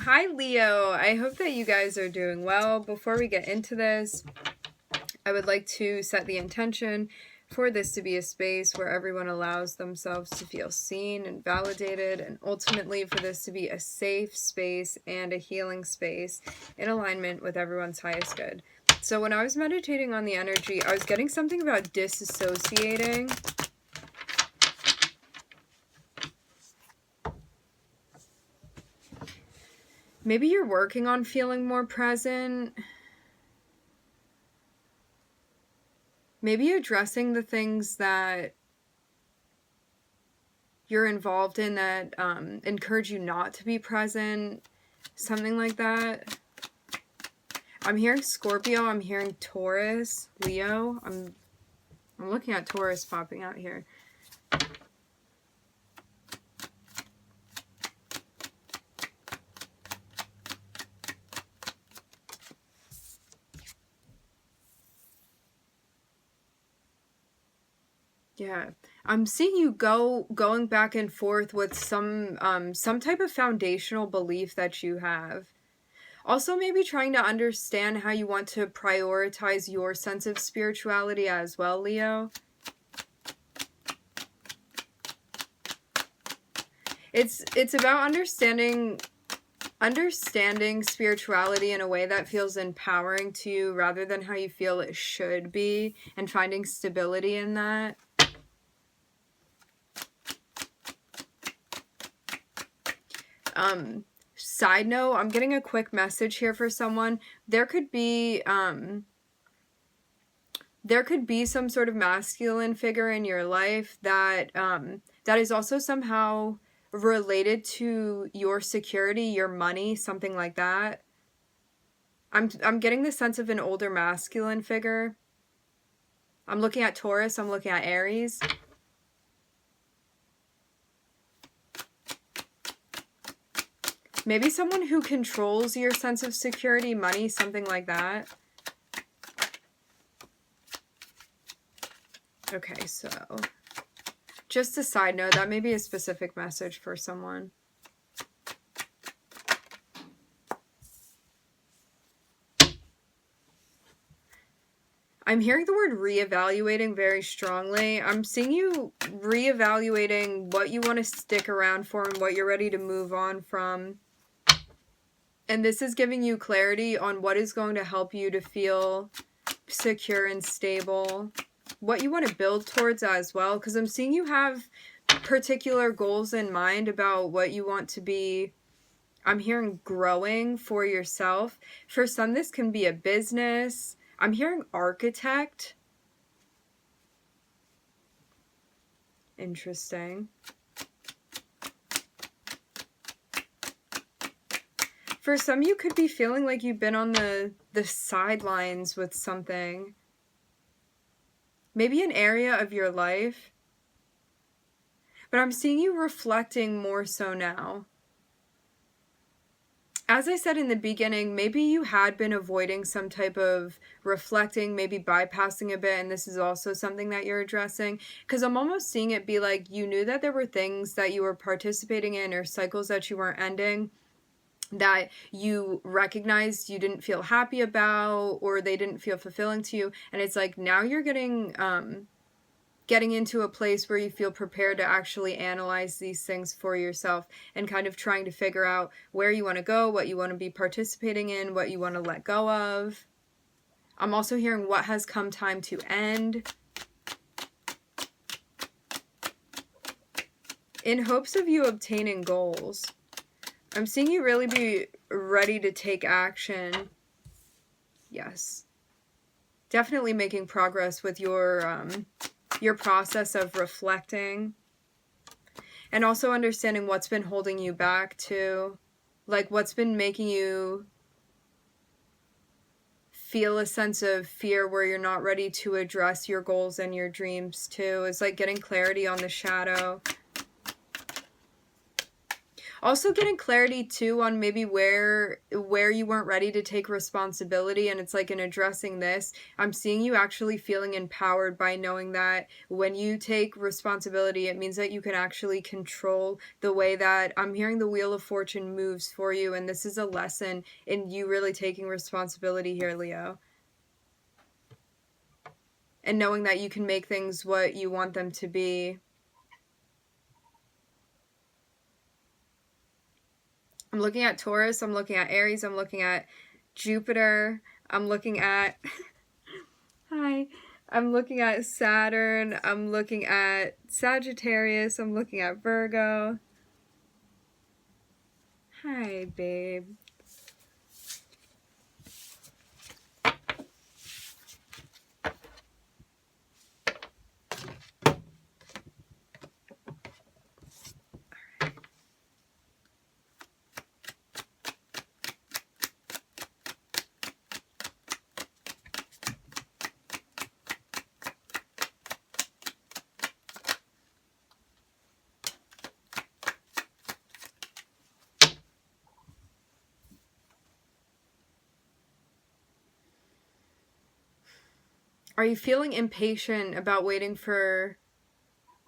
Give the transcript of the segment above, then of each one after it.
Hi, Leo. I hope that you guys are doing well. Before we get into this, I would like to set the intention for this to be a space where everyone allows themselves to feel seen and validated, and ultimately for this to be a safe space and a healing space in alignment with everyone's highest good. So when I was meditating on the energy, I was getting something about disassociating. Maybe you're working on feeling more present. Maybe addressing the things that you're involved in that encourage you not to be present. Something like that. I'm hearing Scorpio. I'm hearing Taurus, Leo. I'm looking at Taurus popping out here. Yeah, I'm seeing you going back and forth with some type of foundational belief that you have. Also, maybe trying to understand how you want to prioritize your sense of spirituality as well, Leo. It's about understanding spirituality in a way that feels empowering to you rather than how you feel it should be, and finding stability in that. Side note, I'm getting a quick message here for someone. There could be some sort of masculine figure in your life that that is also somehow related to your security, your money, something like that. I'm getting the sense of an older masculine figure. I'm looking at Taurus, I'm looking at Aries. Maybe someone who controls your sense of security, money, something like that. Okay, so just a side note, that may be a specific message for someone. I'm hearing the word reevaluating very strongly. I'm seeing you reevaluating what you want to stick around for and what you're ready to move on from. And this is giving you clarity on what is going to help you to feel secure and stable. What you want to build towards as well. Because I'm seeing you have particular goals in mind about what you want to be. I'm hearing growing for yourself. For some, this can be a business. I'm hearing architect. Interesting. For some, you could be feeling like you've been on the sidelines with something. Maybe an area of your life. But I'm seeing you reflecting more so now. As I said in the beginning, maybe you had been avoiding some type of reflecting, maybe bypassing a bit, and this is also something that you're addressing. Because I'm almost seeing it be like you knew that there were things that you were participating in or cycles that you weren't ending, that you recognized you didn't feel happy about, or they didn't feel fulfilling to you. And it's like now you're getting into a place where you feel prepared to actually analyze these things for yourself and kind of trying to figure out where you want to go, what you want to be participating in, what you want to let go of. I'm also hearing what has come time to end, in hopes of you obtaining goals. I'm seeing you really be ready to take action. Yes. Definitely making progress with your process of reflecting. And also understanding what's been holding you back too. Like what's been making you feel a sense of fear where you're not ready to address your goals and your dreams too. It's like getting clarity on the shadow. Also getting clarity too on maybe where you weren't ready to take responsibility, and it's like in addressing this, I'm seeing you actually feeling empowered by knowing that when you take responsibility, it means that you can actually control the way that I'm hearing the Wheel of Fortune moves for you, and this is a lesson in you really taking responsibility here, Leo. And knowing that you can make things what you want them to be. I'm looking at Taurus, I'm looking at Aries, I'm looking at Jupiter, I'm looking at hi. I'm looking at Saturn, I'm looking at Sagittarius, I'm looking at Virgo. Hi, babe. Are you feeling impatient about waiting for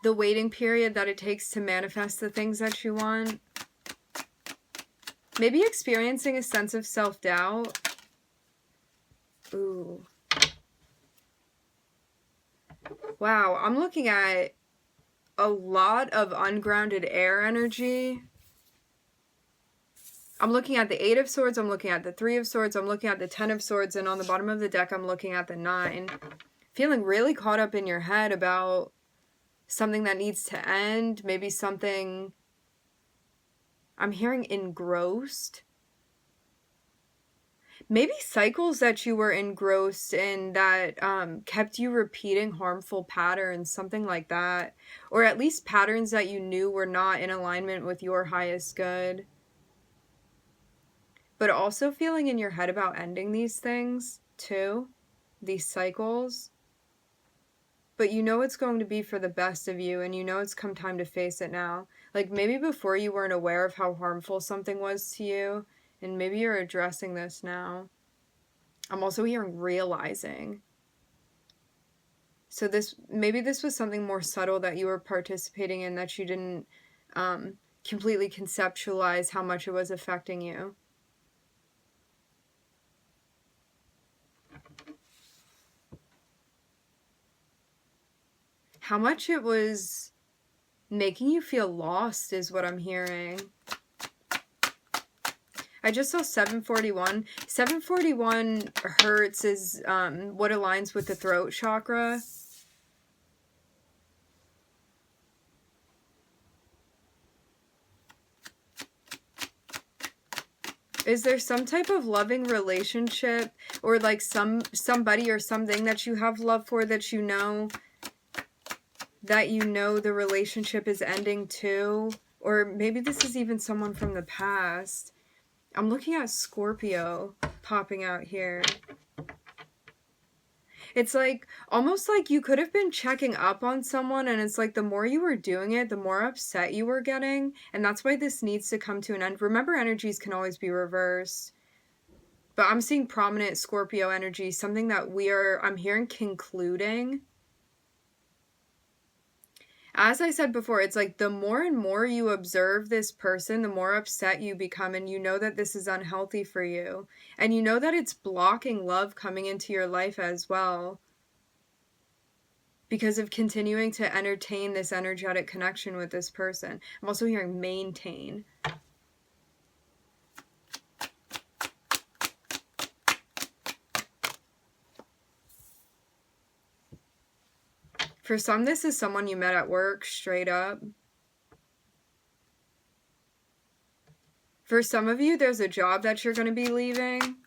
the waiting period that it takes to manifest the things that you want? Maybe experiencing a sense of self-doubt. Ooh. Wow, I'm looking at a lot of ungrounded air energy. I'm looking at the 8 of Swords, I'm looking at the 3 of Swords, I'm looking at the 10 of Swords, and on the bottom of the deck, I'm looking at the 9. Feeling really caught up in your head about something that needs to end, maybe something, I'm hearing engrossed. Maybe cycles that you were engrossed in that kept you repeating harmful patterns, something like that. Or at least patterns that you knew were not in alignment with your highest good. But also feeling in your head about ending these things, too. These cycles. But you know it's going to be for the best of you, and you know it's come time to face it now. Like, maybe before you weren't aware of how harmful something was to you, and maybe you're addressing this now. I'm also hearing realizing. So maybe this was something more subtle that you were participating in that you didn't completely conceptualize how much it was affecting you. How much it was making you feel lost is what I'm hearing. I just saw 741. 741 hertz is what aligns with the throat chakra. Is there some type of loving relationship or like somebody or something that you have love for that you know the relationship is ending too? Or maybe this is even someone from the past. I'm looking at Scorpio popping out here. It's like, almost like you could have been checking up on someone, and it's like the more you were doing it, the more upset you were getting, and that's why this needs to come to an end. Remember, energies can always be reversed. But I'm seeing prominent Scorpio energy, something that I'm hearing concluding. As I said before, it's like the more and more you observe this person, the more upset you become, and you know that this is unhealthy for you. And you know that it's blocking love coming into your life as well, because of continuing to entertain this energetic connection with this person. I'm also hearing maintain. For some, this is someone you met at work, straight up. For some of you, there's a job that you're going to be leaving.